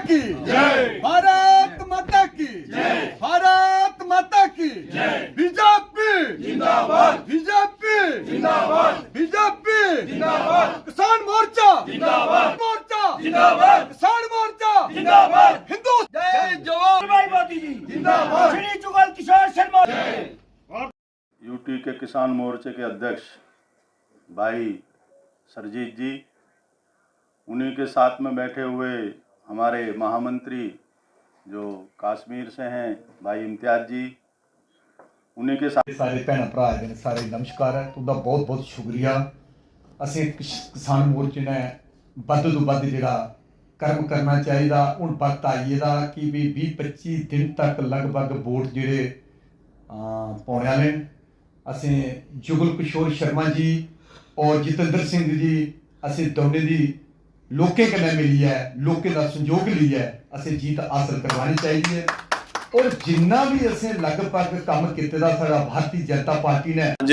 की जय, भारत माता की जय, भारत माता की जय। बीजेपी जिंदाबाद, बीजेपी जिंदाबाद, बीजेपी जिंदाबाद, किसान मोर्चा जिंदाबाद, मोर्चा जिंदाबाद, किसान मोर्चा जिंदाबाद, हिंदू जय जवान भाई मोदी जी जिंदाबाद, श्री जुगल किसान सम्मान जय। यूटी के किसान मोर्चे के अध्यक्ष भाई सरजीत जी, उन्हीं के साथ में बैठे हुए हमारे महामंत्री जो कश्मीर से हैं भाई इम्तियाज जी, उन्हीं के साथ सारे भैन भरा ने सारे नमस्कार है। तुहाडा बहुत बहुत शुक्रिया। असीं किसान मोर्चे ने वध तो वध जिहड़ा कर्म करना चाहिए। हुण वक्त आई दा कि भी 20-25 दिन तक लगभग वोट जिहड़े पाउणे वाले असीं जुगल किशोर शर्मा जी और जितेंद्र सिंह जी असीं दोने दी लोकें कन्नै मिली है, लोकें दा संयोग लिया है, असीं जीत हासिल करवानी चाहिए है। और जिन्ना भी असीं लगभग काम कीते दा साडा भारतीय जनता पार्टी ने आज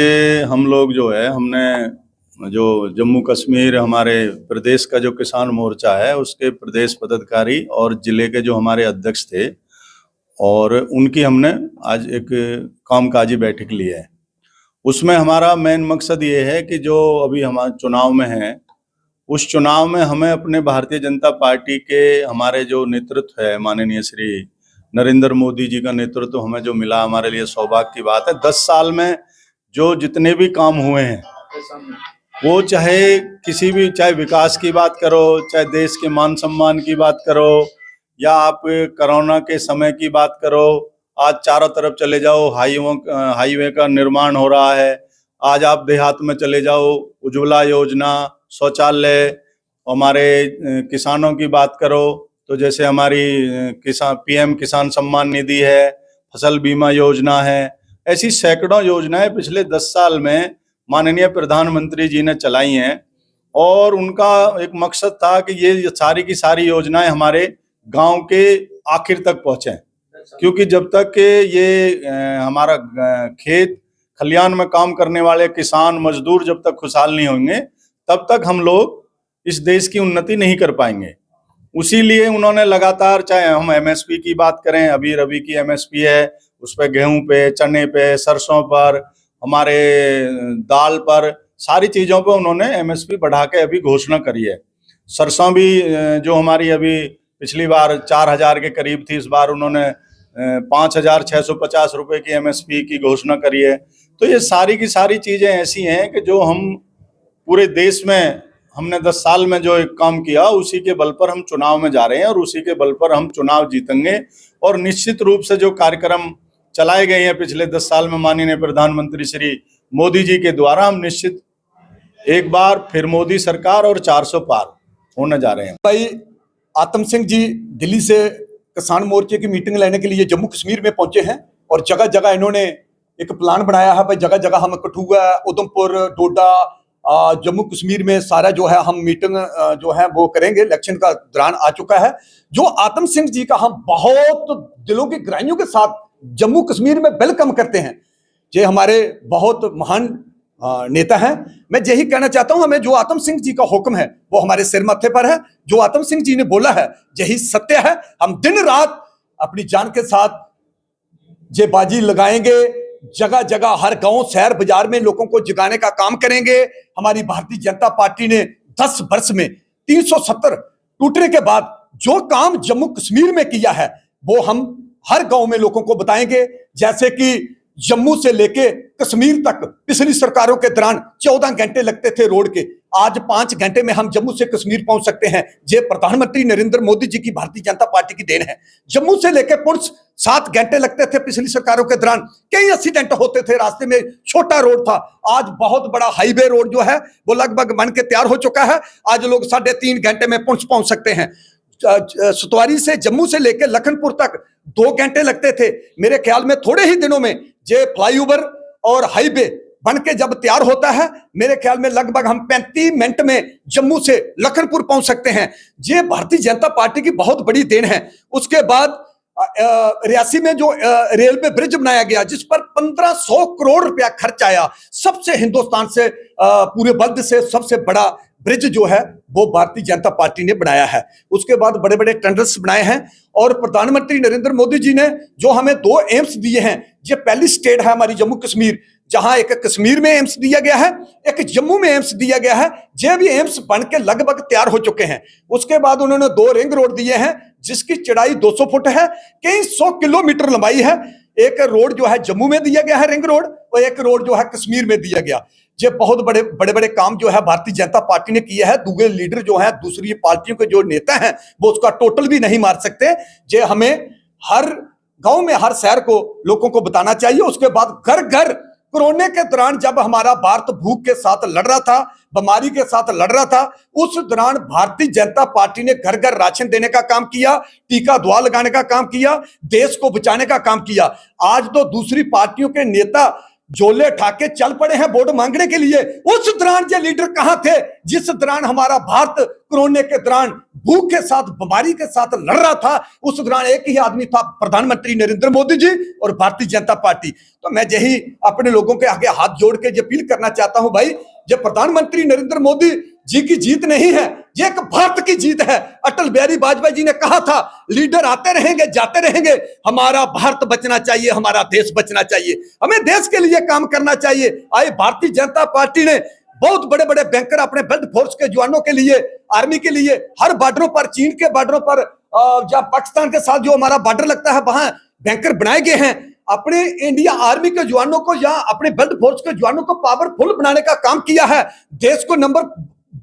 हम लोग जो है हमने जो जम्मू कश्मीर हमारे प्रदेश का जो किसान मोर्चा है उसके प्रदेश पदाधिकारी और जिले के जो हमारे अध्यक्ष थे और उनकी हमने आज एक कामकाजी बैठक ली है। उसमें हमारा मेन मकसद ये है कि जो अभी हमारे चुनाव में है उस चुनाव में हमें अपने भारतीय जनता पार्टी के हमारे जो नेतृत्व है माननीय श्री नरेंद्र मोदी जी का नेतृत्व हमें जो मिला, हमारे लिए सौभाग्य की बात है। 10 साल में जो जितने भी काम हुए हैं वो चाहे किसी भी, चाहे विकास की बात करो, चाहे देश के मान सम्मान की बात करो, या आप कोरोना के समय की बात करो, आज चारों तरफ चले जाओ हाईवे का निर्माण हो रहा है। आज आप देहात में चले जाओ, उज्ज्वला योजना, शौचालय, हमारे किसानों की बात करो तो जैसे हमारी किसान पीएम किसान सम्मान निधि है, फसल बीमा योजना है, ऐसी सैकड़ों योजनाएं पिछले 10 साल में माननीय प्रधानमंत्री जी ने चलाई हैं। और उनका एक मकसद था कि ये सारी की सारी योजनाएं हमारे गांव के आखिर तक पहुंचे, क्योंकि जब तक ये हमारा खेत खलियान में काम करने वाले किसान मजदूर जब तक खुशहाल नहीं होंगे तब तक हम लोग इस देश की उन्नति नहीं कर पाएंगे। उसी लिए उन्होंने लगातार, चाहे हम एमएसपी की बात करें, अभी रबी की एमएसपी है, उस पर गेहूं पे, चने पे, सरसों पर, हमारे दाल पर, सारी चीज़ों पे उन्होंने एमएसपी बढ़ा के अभी घोषणा करी है। सरसों भी जो हमारी अभी पिछली बार 4000 के करीब थी, इस बार उन्होंने 5650 रुपये की एमएसपी की घोषणा करी है। तो ये सारी की सारी चीज़ें ऐसी हैं कि जो हम पूरे देश में हमने 10 साल में जो एक काम किया उसी के बल पर हम चुनाव में जा रहे हैं और उसी के बल पर हम चुनाव जीतेंगे। और निश्चित रूप से जो कार्यक्रम चलाए गए हैं पिछले 10 साल में माननीय प्रधानमंत्री श्री मोदी जी के द्वारा, हम निश्चित एक बार फिर मोदी सरकार और 400 पार होने जा रहे हैं। भाई आत्म सिंह जी दिल्ली से किसान मोर्चे की मीटिंग लेने के लिए जम्मू कश्मीर में पहुंचे हैं और जगह जगह इन्होंने एक प्लान बनाया है। भाई जगह जगह हम कठुआ, उधमपुर, डोडा, जम्मू कश्मीर में सारा जो है हम मीटिंग जो है वो करेंगे। इलेक्शन का दौरान आ चुका है। जो आत्म सिंह जी का हम बहुत दिलों की गहराइयों के साथ जम्मू कश्मीर में वेलकम करते हैं। ये हमारे बहुत महान नेता हैं। मैं यही कहना चाहता हूं, हमें जो आत्म सिंह जी का हुक्म है वो हमारे सिर मत्थे पर है। जो आत्म सिंह जी ने बोला है यही सत्य है। हम दिन रात अपनी जान के साथ ये बाजी लगाएंगे, जगह जगह हर गांव शहर बाजार में लोगों को जगाने का काम करेंगे। हमारी भारतीय जनता पार्टी ने 10 वर्ष में 370 टूटने के बाद जो काम जम्मू कश्मीर में किया है वो हम हर गांव में लोगों को बताएंगे। जैसे कि जम्मू से लेके कश्मीर तक पिछली सरकारों के दौरान 14 घंटे लगते थे रोड के, आज 5 घंटे में हम जम्मू से कश्मीर पहुंच सकते हैं। ये प्रधानमंत्री नरेंद्र मोदी जी की भारतीय जनता पार्टी की देन है। जम्मू से लेके पुंछ 7 घंटे लगते थे पिछली सरकारों के दौरान, कई एक्सीडेंट होते थे, रास्ते में छोटा रोड था। आज बहुत बड़ा हाईवे रोड जो है वो लगभग बन के तैयार हो चुका है। आज लोग 3.5 घंटे में पुंछ पहुंच सकते हैं। सतवारी से जम्मू से लेकर लखनपुर तक 2 घंटे लगते थे। मेरे ख्याल में थोड़े ही दिनों में ये फ्लाईओवर और हाईवे बन के जब तैयार होता है, मेरे ख्याल में लगभग हम 35 मिनट में जम्मू से लखनपुर पहुंच सकते हैं। ये भारतीय जनता पार्टी की बहुत बड़ी देन है। उसके बाद रियासी में जो रेलवे ब्रिज बनाया गया जिस पर 1500 करोड़ रुपया खर्च आया, सबसे हिंदुस्तान से पूरे वर्ल्ड से सबसे बड़ा ब्रिज जो है वो भारतीय जनता पार्टी ने बनाया है। उसके बाद बड़े बड़े टेंडर्स बनाए हैं और प्रधानमंत्री नरेंद्र मोदी जी ने जो हमें 2 एम्स दिए हैं, ये पहली स्टेट है हमारी जम्मू कश्मीर, जहां एक कश्मीर में एम्स दिया गया है, एक जम्मू में एम्स दिया गया है। ये भी एम्स बन के लगभग तैयार हो चुके हैं। उसके बाद उन्होंने 2 रिंग रोड दिए हैं जिसकी चौड़ाई 200 फुट है, कई 100 किलोमीटर लंबाई है। एक रोड जो है जम्मू में दिया गया है रिंग रोड, और एक रोड जो है कश्मीर में दिया गया। ये बहुत बड़े बड़े बड़े काम जो है भारतीय जनता पार्टी ने किया है। दूसरे लीडर जो है, दूसरी पार्टियों के जो नेता हैं, वो उसका टोटल भी नहीं मार सकते। ये हमें हर गांव में, हर शहर को लोगों को बताना चाहिए। उसके बाद घर घर कोरोना के दौरान जब हमारा भारत भूख के साथ लड़ रहा था, बीमारी के साथ लड़ रहा था, उस दौरान भारतीय जनता पार्टी ने घर घर राशन देने का काम किया, टीका दवा लगाने का काम किया, देश को बचाने का काम किया। आज तो दूसरी पार्टियों के नेता झोले ठाके चल पड़े हैं वोट मांगने के लिए। उस दौरान ये लीडर कहां थे जिस दौरान हमारा भारत कोरोना के दौरान भूख के साथ, बीमारी के साथ लड़ रहा था? उस दौरान एक ही आदमी था, प्रधानमंत्री नरेंद्र मोदी जी और भारतीय जनता पार्टी। तो मैं यही अपने लोगों के आगे हाथ जोड़ के ये अपील करना चाहता हूं, भाई ये प्रधानमंत्री नरेंद्र मोदी जी की जीत नहीं है, ये एक भारत की जीत है। अटल बिहारी वाजपेयी जी ने कहा था, लीडर आते रहेंगे जाते रहेंगे, हमारा भारत बचना चाहिए, हमारा देश बचना चाहिए, हमें देश के लिए काम करना चाहिए। आए भारतीय जनता पार्टी ने बहुत बड़े बड़े बैंकर अपने बेल्ट फोर्स के जवानों के लिए, आर्मी के लिए, हर बॉर्डरों पर, चीन के बॉर्डरों पर या पाकिस्तान के साथ जो हमारा बॉर्डर लगता है, वहां बैंकर बनाए गए हैं। अपने इंडिया आर्मी के जवानों को या अपने बेल्ट फोर्स के जवानों को पावरफुल बनाने का काम किया है, देश को नंबर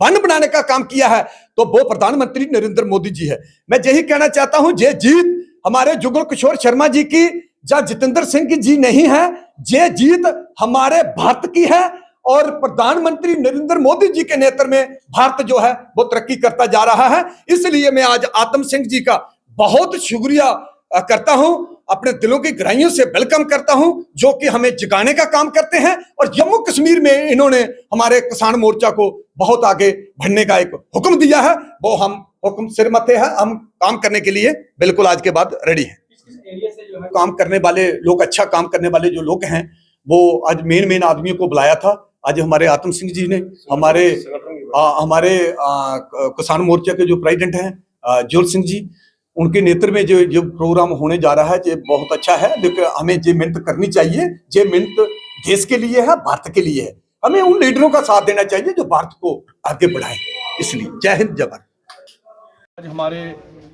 1 बनाने का काम किया है, तो वो प्रधानमंत्री नरेंद्र मोदी जी है। मैं यही कहना चाहता हूं, ये जीत हमारे जुगल किशोर शर्मा जी की या जितेंद्र सिंह जी नहीं है, ये जीत हमारे भारत की है। और प्रधानमंत्री नरेंद्र मोदी जी के नेतृत्व में भारत जो है वो तरक्की करता जा रहा है। इसलिए मैं आज आत्म सिंह जी का बहुत शुक्रिया करता हूं, अपने दिलों की गहराइयों से वेलकम करता हूं, जो कि हमें जगाने का काम करते हैं। और जम्मू कश्मीर में इन्होंने हमारे किसान मोर्चा को बहुत आगे बढ़ने का एक हुक्म दिया है, वो हम हुक्म सिर मथे है, हम काम करने के लिए बिल्कुल आज के बाद रेडी हैं। काम करने वाले लोग, अच्छा काम करने वाले जो लोग हैं, वो आज मेन आदमियों को बुलाया था। आज हमारे आत्म सिंह जी ने, हमारे किसान मोर्चा के जो प्रेसिडेंट हैं जोल सिंह जी, उनके नेतृत्व में जो प्रोग्राम होने जा रहा है, ये बहुत अच्छा है। लेकिन हमें ये मेहनत करनी चाहिए, ये मेहनत देश के लिए है, भारत के लिए है। हमें उन लीडरों का साथ देना चाहिए जो भारत को आगे बढ़ाए। इसलिए जय हिंद, जय भारत। आज हमारे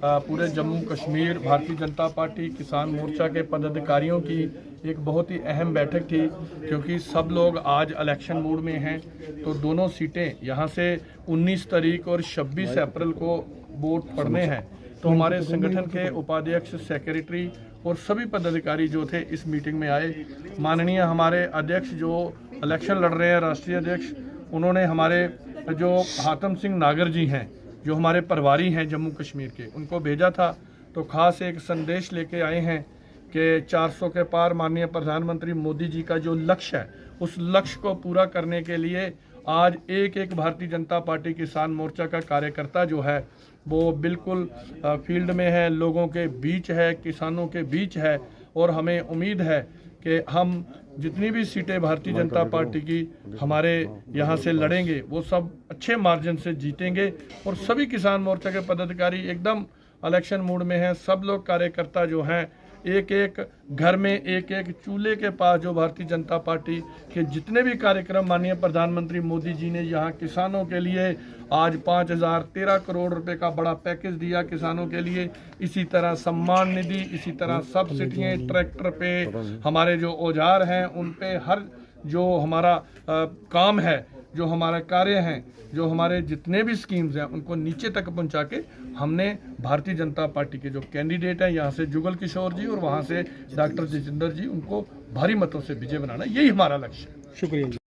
पूरे जम्मू कश्मीर भारतीय जनता पार्टी किसान मोर्चा के पदाधिकारियों की एक बहुत ही अहम बैठक थी, क्योंकि सब लोग आज इलेक्शन मूड में हैं। तो दोनों सीटें यहाँ से 19 तारीख और 26 अप्रैल को वोट पड़ने हैं। तो हमारे संगठन के उपाध्यक्ष, सेक्रेटरी और सभी पदाधिकारी जो थे इस मीटिंग में आए। माननीय हमारे अध्यक्ष जो इलेक्शन लड़ रहे हैं, राष्ट्रीय अध्यक्ष, उन्होंने हमारे जो हातम सिंह नागर जी हैं, जो हमारे प्रभारी हैं जम्मू कश्मीर के, उनको भेजा था। तो खास एक संदेश लेके आए हैं कि 400 के पार माननीय प्रधानमंत्री मोदी जी का जो लक्ष्य है, उस लक्ष्य को पूरा करने के लिए आज एक एक भारतीय जनता पार्टी किसान मोर्चा का कार्यकर्ता जो है वो बिल्कुल फील्ड में है, लोगों के बीच है, किसानों के बीच है। और हमें उम्मीद है कि हम जितनी भी सीटें भारतीय जनता पार्टी की हमारे यहाँ से लड़ेंगे, वो सब अच्छे मार्जिन से जीतेंगे। और सभी किसान मोर्चा के पदाधिकारी एकदम इलेक्शन मूड में हैं। सब लोग कार्यकर्ता जो हैं, एक एक घर में, एक एक चूल्हे के पास जो भारतीय जनता पार्टी के जितने भी कार्यक्रम माननीय प्रधानमंत्री मोदी जी ने यहाँ किसानों के लिए आज 5,013 करोड़ रुपए का बड़ा पैकेज दिया किसानों के लिए, इसी तरह सम्मान निधि, इसी तरह सब्सिडियाँ, ट्रैक्टर पे, हमारे जो औजार हैं उन पे, हर जो हमारा काम है, जो हमारे कार्य हैं, जो हमारे जितने भी स्कीम्स हैं, उनको नीचे तक पहुंचा के हमने भारतीय जनता पार्टी के जो कैंडिडेट हैं, यहाँ से जुगल किशोर जी और वहाँ से डॉक्टर जितेंद्र जी, उनको भारी मतों से विजय बनाना, यही हमारा लक्ष्य है। शुक्रिया।